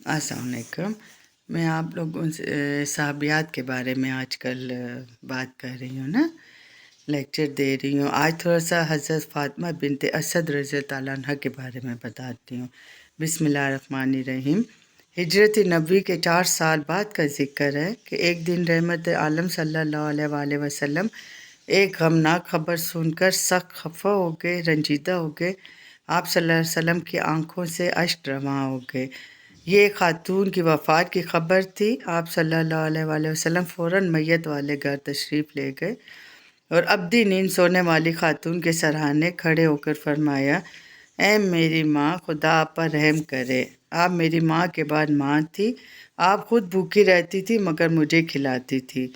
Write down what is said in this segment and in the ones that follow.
السلام علیکم۔ میں آپ لوگوں سے صحابیات کے بارے میں آج کل بات کر رہی ہوں نا، لیکچر دے رہی ہوں۔ آج تھوڑا سا حضرت فاطمہ بنت اسد رضی اللہ تعالیٰ عنہ کے بارے میں بتاتی ہوں۔ بسم اللہ الرحمن الرحیم۔ ہجرت نبوی کے 4 سال بعد کا ذکر ہے کہ ایک دن رحمت عالم صلی اللہ علیہ وآلہ وسلم ایک غمناک خبر سن کر سخت خفا ہو گئے، رنجیدہ ہو گئے۔ آپ صلی اللہ علیہ وسلم کی آنکھوں سے اشک رواں ہو گئے۔ یہ ایک خاتون کی وفات کی خبر تھی۔ آپ صلی اللہ علیہ وآلہ وسلم فوراً میت والے گھر تشریف لے گئے اور ابدی نیند سونے والی خاتون کے سرہانے کھڑے ہو کر فرمایا، اے میری ماں، خدا آپ پر رحم کرے۔ آپ میری ماں کے بعد ماں تھی۔ آپ خود بھوکی رہتی تھی مگر مجھے کھلاتی تھی۔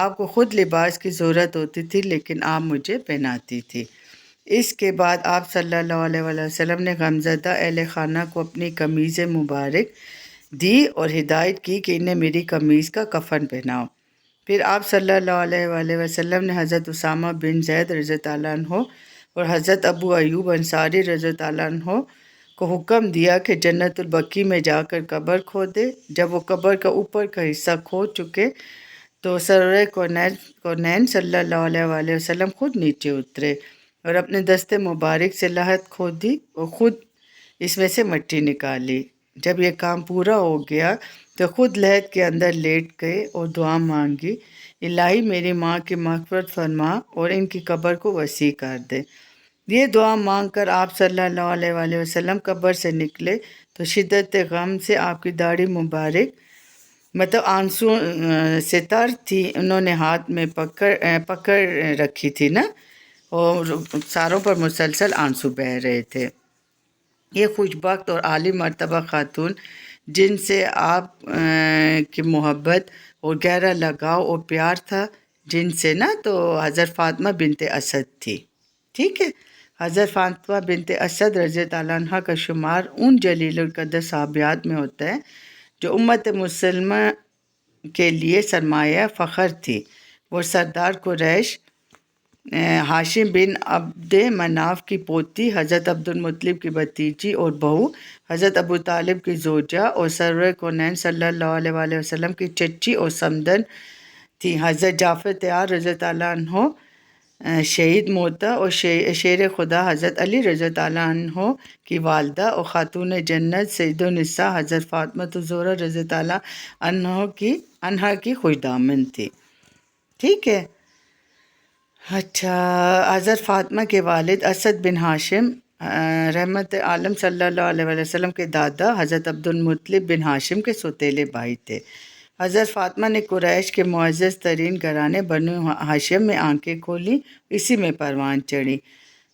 آپ کو خود لباس کی ضرورت ہوتی تھی لیکن آپ مجھے پہناتی تھی۔ اس کے بعد آپ صلی اللہ علیہ وآلہ وسلم نے غمزدہ اہل خانہ کو اپنی قمیض مبارک دی اور ہدایت کی کہ انہیں میری قمیض کا کفن پہناؤ۔ پھر آپ صلی اللہ علیہ وآلہ وسلم نے حضرت اسامہ بن زید رضی اللہ تعالیٰ عنہ اور حضرت ابو ایوب انصاری رضی اللہ تعالیٰ عنہ کو حکم دیا کہ جنت البقیع میں جا کر قبر کھودے۔ جب وہ قبر کا اوپر کا حصہ کھود چکے تو سرور کونین صلی اللہ علیہ وآلہ وسلم خود نیچے اترے اور اپنے دست مبارک سے لحد کھودی اور خود اس میں سے مٹی نکالی۔ جب یہ کام پورا ہو گیا تو خود لحد کے اندر لیٹ گئے اور دعا مانگی، الہی میری ماں کی مغفرت فرما اور ان کی قبر کو وسیع کر دے۔ یہ دعا مانگ کر آپ صلی اللہ علیہ وآلہ وسلم قبر سے نکلے تو شدت غم سے آپ کی داڑھی مبارک آنسو سے تر تھی۔ انہوں نے ہاتھ میں پکڑ رکھی تھی نا، اور ساروں پر مسلسل آنسو بہہ رہے تھے۔ یہ خوشبخت اور عالی مرتبہ خاتون جن سے آپ کی محبت اور گہرا لگاؤ اور پیار تھا، جن سے نا تو حضرت فاطمہ بنت اسد تھی، ٹھیک ہے۔ حضرت فاطمہ بنت اسد رضی اللہ عنہ کا شمار ان جلیل القدر صحابیات میں ہوتا ہے جو امت مسلمہ کے لیے سرمایہ فخر تھی۔ وہ سردار قریش ہاشم بن عبد مناف کی پوتی، حضرت عبد المطلب کی بھتیجی اور بہو، حضرت ابو طالب کی زوجہ اور سرور کونین صلی اللہ علیہ وآلہ وسلم کی چچی اور سمدن تھی۔ حضرت جعفر طیار رضی اللہ عنہ شہید موتا اور شیر خدا حضرت علی رضی اللہ عنہ کی والدہ اور خاتون جنت سید النساء حضرت فاطمہ الزہرا رضی اللہ عنہ کی خوش دامن تھی، ٹھیک ہے۔ اچھا، حضرت فاطمہ کے والد اسد بن ہاشم رحمت عالم صلی اللہ علیہ وآلہ وسلم کے دادا حضرت عبد المطلب بن ہاشم کے سوتیلے بھائی تھے۔ حضرت فاطمہ نے قریش کے معزز ترین گھرانے بنو ہاشم میں آنکھیں کھولیں، اسی میں پروان چڑھی۔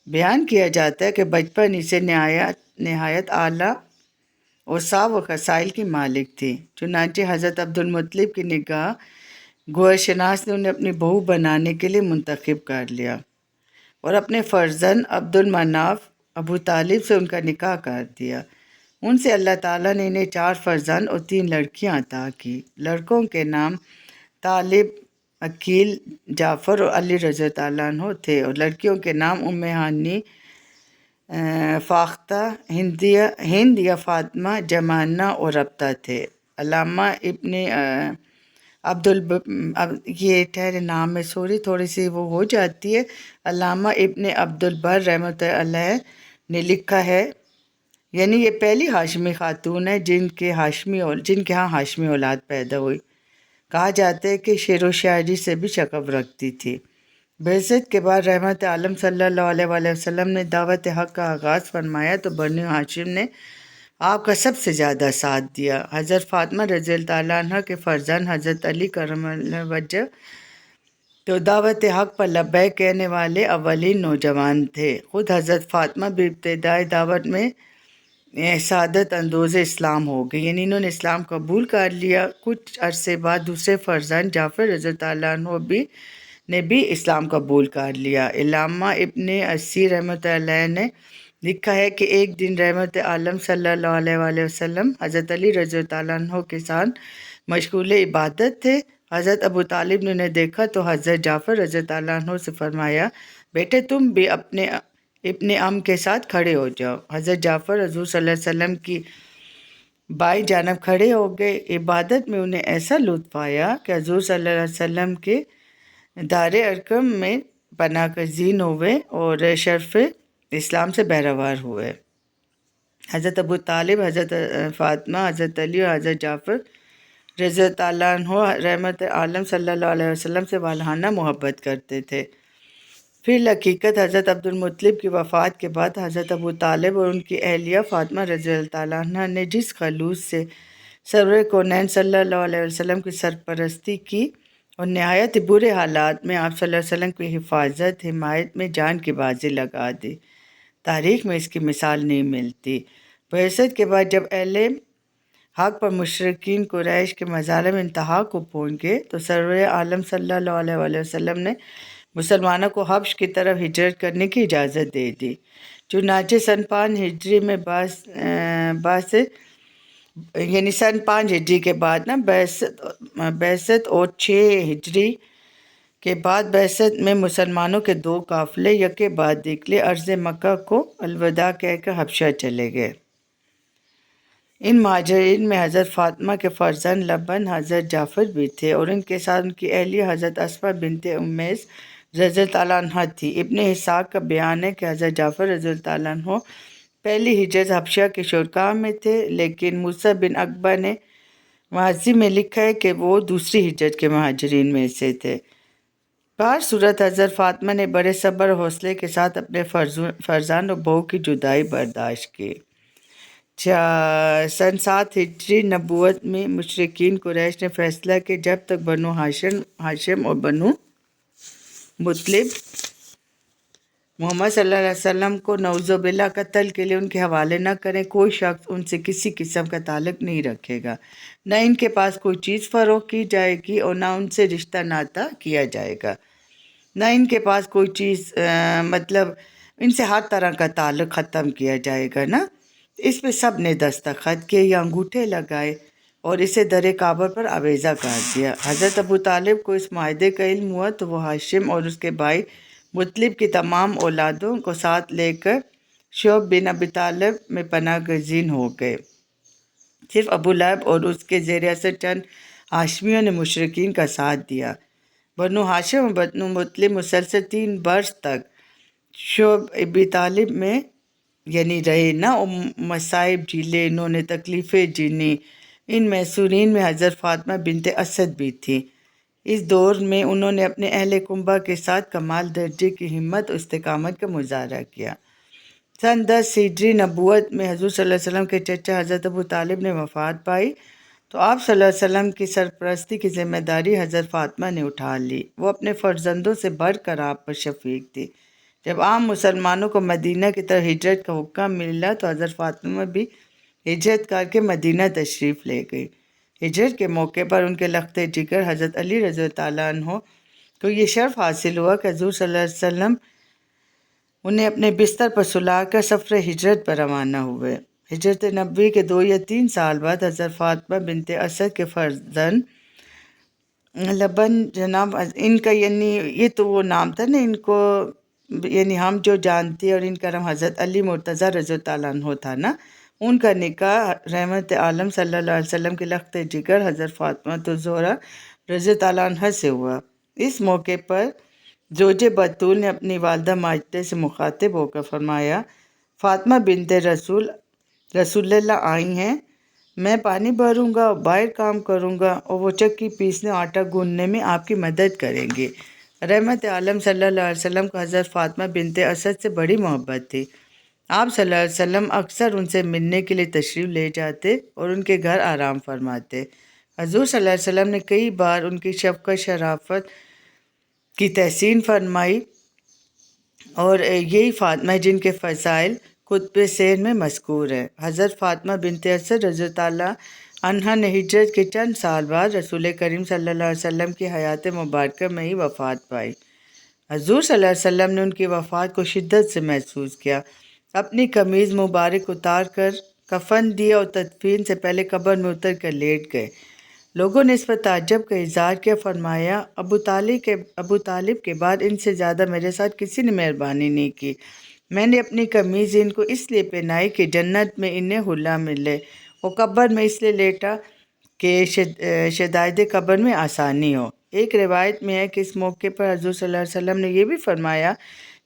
بیان کیا جاتا ہے کہ بچپن ہی سے نہایت اعلیٰ اور سا و خصائل کی مالک تھی، چنانچہ حضرت عبد المطلب کی نگاہ گوہر شناس نے انہیں اپنی بہو بنانے کے لیے منتخب کر لیا اور اپنے فرزند عبد المناف ابو طالب سے ان کا نکاح کر دیا۔ ان سے اللہ تعالیٰ نے انہیں 4 فرزند اور 3 لڑکیاں عطا کی۔ لڑکوں کے نام طالب، عقیل، جعفر اور علی رضی اللہ عنہ تھے اور لڑکیوں کے نام ام ہانی، فاختہ، ہند یا فاطمہ، جمانہ اور ربطہ تھے۔ علامہ ابن یہ ٹھہرے نام میں تھوڑی سی وہ ہو جاتی ہے۔ علامہ ابن عبد البر رحمۃ اللہ علیہ نے لکھا ہے، یعنی یہ پہلی ہاشمی خاتون ہے جن کے ہاں ہاشمی اولاد پیدا ہوئی۔ کہا جاتا ہے کہ شعر و شاعری سے بھی شغف رکھتی تھی۔ بعثت کے بعد رحمت عالم صلی اللہ علیہ وآلہ وسلم نے دعوت حق کا آغاز فرمایا تو بنو ہاشم نے آپ کا سب سے زیادہ ساتھ دیا۔ حضرت فاطمہ رضی اللہ عنہ کے فرزند حضرت علی کرم اللہ وجہ تو دعوت حق پر لبیک کہنے والے اولین نوجوان تھے۔ خود حضرت فاطمہ بھی ابتدائی دعوت میں سعادت اندوز اسلام ہو گئی، یعنی انہوں نے اسلام قبول کر لیا۔ کچھ عرصے بعد دوسرے فرزند جعفر رضی اللہ عنہ نے بھی اسلام قبول کر لیا۔ علامہ ابن اسیر رحمۃ اللہ علیہ نے لکھا ہے کہ ایک دن رحمت عالم صلی اللہ علیہ وآلہ وسلم حضرت علی رضی اللہ عنہ کے ساتھ مشغول عبادت تھے۔ حضرت ابو طالب نے انہیں دیکھا تو حضرت جعفر رضی اللہ عنہ سے فرمایا، بیٹے تم بھی اپنے ام کے ساتھ کھڑے ہو جاؤ۔ حضرت جعفر حضور صلی اللہ علیہ وسلم کی بائیں جانب کھڑے ہو گئے۔ عبادت میں انہیں ایسا لطف آیا کہ حضور صلی اللہ علیہ وسلم کے دار ارقم میں پناہ گزین ہوئے اور شرف اسلام سے بہرہوار ہوئے۔ حضرت ابو طالب، حضرت فاطمہ، حضرت علی اور حضرت جعفر رضی اللہ تعالیٰ عنہ رحمت عالم صلی اللہ علیہ وسلم سے والہانہ محبت کرتے تھے۔ پھر الحقیقت حضرت عبد المطلب کی وفات کے بعد حضرت ابو طالب اور ان کی اہلیہ فاطمہ رضی اللہ تعالیٰ عنہ نے جس خلوص سے سرور کونین صلی اللہ علیہ وسلم کی سرپرستی کی اور نہایت برے حالات میں آپ صلی اللہ علیہ وسلم کی حفاظت حمایت میں جان کی بازی لگا دی، تاریخ میں اس کی مثال نہیں ملتی۔ بعثت کے بعد جب اہل حق پر مشرکین قریش کے مظالم انتہا کو پہنچ گئے تو سرور عالم صلی اللہ علیہ وسلم نے مسلمانوں کو حبش کی طرف ہجرت کرنے کی اجازت دے دی۔ چنانچہ سن 5 ہجری میں سن 5 ہجری کے بعد بعثت اور 6 ہجری کے بعد بعثت میں مسلمانوں کے 2 قافلے یکے بعد دیگرے ارض مکہ کو الوداع کہہ کر حبشہ چلے گئے۔ ان مہاجرین میں حضرت فاطمہ کے فرزند لبن حضرت جعفر بھی تھے اور ان کے ساتھ ان کی اہلیہ حضرت اسماء بنت امیس رضی اللہ تعالیٰ عنہ تھی۔ ابن اسحاق کا بیان ہے کہ حضرت جعفر رضی اللہ تعالیٰ عنہ پہلی ہجرت حبشہ کے شرکاء میں تھے، لیکن موسیٰ بن عقبہ نے مغازی میں لکھا ہے کہ وہ دوسری ہجرت کے مہاجرین میں سے تھے۔ بہر صورت حضرت فاطمہ نے بڑے صبر و حوصلے کے ساتھ اپنے فرزند اور بہو کی جدائی برداشت کی۔ سن 7 ہجری نبوت میں مشرکین قریش نے فیصلہ کہ جب تک بنو ہاشم اور بنو مطلب محمد صلی اللہ علیہ وسلم کو نعوذ باللہ قتل کے لیے ان کے حوالے نہ کریں، کوئی شخص ان سے کسی قسم کا تعلق نہیں رکھے گا، نہ ان کے پاس کوئی چیز فروخت کی جائے گی اور نہ ان سے رشتہ ناتا کیا جائے گا، نہ ان کے پاس کوئی چیز مطلب ان سے ہر طرح کا تعلق ختم کیا جائے گا نا۔ اس پہ سب نے دستخط کیے یا انگوٹھے لگائے اور اسے در کعبہ پر آویزہ کر دیا۔ حضرت ابو طالب کو اس معاہدے کا علم ہوا تو وہ ہاشم اور اس کے بھائی مطلب کی تمام اولادوں کو ساتھ لے کر شعیب بن ابی طالب میں پناہ گزین ہو گئے۔ صرف ابو لہب اور اس کے زیر اثر چند ہاشمیوں نے مشرکین کا ساتھ دیا۔ بنو ہاشم اور بنو مطلب مسلسل 3 برس تک شعیب ابی طالب میں رہے نا، اور مصائب جھیلے، انہوں نے تکلیفیں جھیلی۔ ان محصورین میں حضرت فاطمہ بنت اسد بھی تھی۔ اس دور میں انہوں نے اپنے اہل کنبہ کے ساتھ کمال درجے کی ہمت و استقامت کا مظاہرہ کیا۔ سن 10 ہجری نبوت میں حضور صلی اللہ علیہ وسلم کے چچا حضرت ابو طالب نے وفات پائی تو آپ صلی اللہ علیہ وسلم کی سرپرستی کی ذمہ داری حضرت فاطمہ نے اٹھا لی۔ وہ اپنے فرزندوں سے بڑھ کر آپ پر شفیق تھی۔ جب عام مسلمانوں کو مدینہ کی طرف ہجرت کا حکم ملا تو حضرت فاطمہ بھی ہجرت کر کے مدینہ تشریف لے گئی۔ ہجرت کے موقع پر ان کے لخت جگر حضرت علی رضی اللہ تعالیٰ عنہ کو یہ شرف حاصل ہوا کہ حضور صلی اللہ علیہ وسلم انہیں اپنے بستر پر سلا کر سفر ہجرت پر روانہ ہوئے۔ ہجرت نبوی کے 2 یا 3 سال بعد حضرت فاطمہ بنت اسد کے فرزند لبن جناب ان کا یہ تو وہ نام تھا نا، ان کو ہم جو جانتے ہیں اور ان کا نام حضرت علی مرتضیٰ رضی اللہ تعالیٰ عنہ تھا نا، ان کا نکاح رحمت عالم صلی اللہ علیہ وسلم کے لخت جگر حضرت فاطمہ الزہرا رضی اللہ تعالیٰ عنہ سے ہوا۔ اس موقع پر زوج بطول نے اپنی والدہ ماجدہ سے مخاطب ہو کر فرمایا، فاطمہ بنت رسول اللہ آئی ہیں، میں پانی بھروں گا اور باہر کام کروں گا اور وہ چکی پیسنے آٹا گوندنے میں آپ کی مدد کریں گے۔ رحمت عالم صلی اللہ علیہ وسلم کو حضرت فاطمہ بنت اسد سے بڑی محبت تھی۔ آپ صلی اللہ علیہ وسلم اکثر ان سے ملنے کے لیے تشریف لے جاتے اور ان کے گھر آرام فرماتے۔ حضور صلی اللہ علیہ وسلم نے کئی بار ان کی شفقت شرافت کی تحسین فرمائی اور یہی فاطمہ جن کے فضائل کتب سیر میں مذکور ہے۔ حضرت فاطمہ بنت اسد رضی اللہ تعالیٰ عنہا نے ہجرت کے چند سال بعد رسول کریم صلی اللہ علیہ وسلم کی حیات مبارکہ میں ہی وفات پائی۔ حضور صلی اللہ علیہ وسلم نے ان کی وفات کو شدت سے محسوس کیا، اپنی قمیض مبارک اتار کر کفن دیا اور تدفین سے پہلے قبر میں اتر کر لیٹ گئے۔ لوگوں نے اس پر تعجب کا اظہار کیا، فرمایا ابو طالب کے بعد ان سے زیادہ میرے ساتھ کسی نے مہربانی نہیں کی۔ میں نے اپنی قمیض ان کو اس لیے پہنائی کہ جنت میں انہیں حلہ ملے وہ قبر میں اس لیے لیٹا کہ شدائد قبر میں آسانی ہو۔ ایک روایت میں ہے کہ اس موقع پر حضور صلی اللہ علیہ وسلم نے یہ بھی فرمایا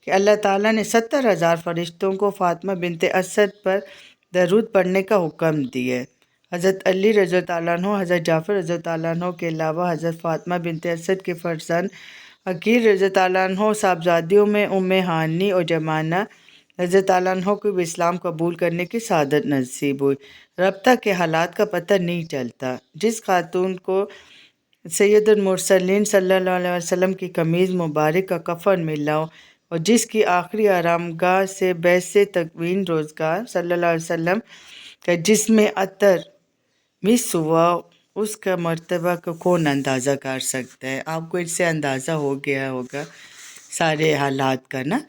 کہ اللہ تعالیٰ نے 70,000 فرشتوں کو فاطمہ بنت اسد پر درود پڑھنے کا حکم دیے۔ حضرت علی رضی اللہ عنہ، حضرت جعفر رضی اللہ عنہ کے علاوہ حضرت فاطمہ بنت اسد کے فرزند عقیل رضی اللہ عنہ، صاحبزادیوں میں ام ہانی اور جمانہ رضی اللہ عنہ کو بھی اسلام قبول کرنے کی سعادت نصیب ہوئی۔ ربطہ کے حالات کا پتہ نہیں چلتا۔ جس خاتون کو سید المرسلین صلی اللہ علیہ وسلم کی قمیض مبارک کا کفن ملا ہو اور جس کی آخری آرامگاہ سے بیس تکوین روزگار صلی اللہ علیہ وسلم کا جسم عطر مس ہوا، اس کا مرتبہ کو کون اندازہ کر سکتا ہے؟ آپ کو اس سے اندازہ ہو گیا ہوگا سارے حالات کا نا۔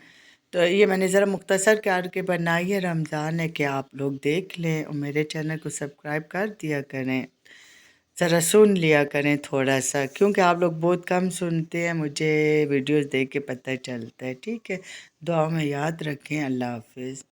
تو یہ میں نے ذرا مختصر کر کے بنائی ہے، رمضان ہے کہ آپ لوگ دیکھ لیں اور میرے چینل کو سبسکرائب کر دیا کریں، ذرا سن لیا کریں تھوڑا سا، کیونکہ آپ لوگ بہت کم سنتے ہیں، مجھے ویڈیوز دیکھ کے پتہ چلتا ہے۔ ٹھیک ہے، دعا میں یاد رکھیں۔ اللہ حافظ۔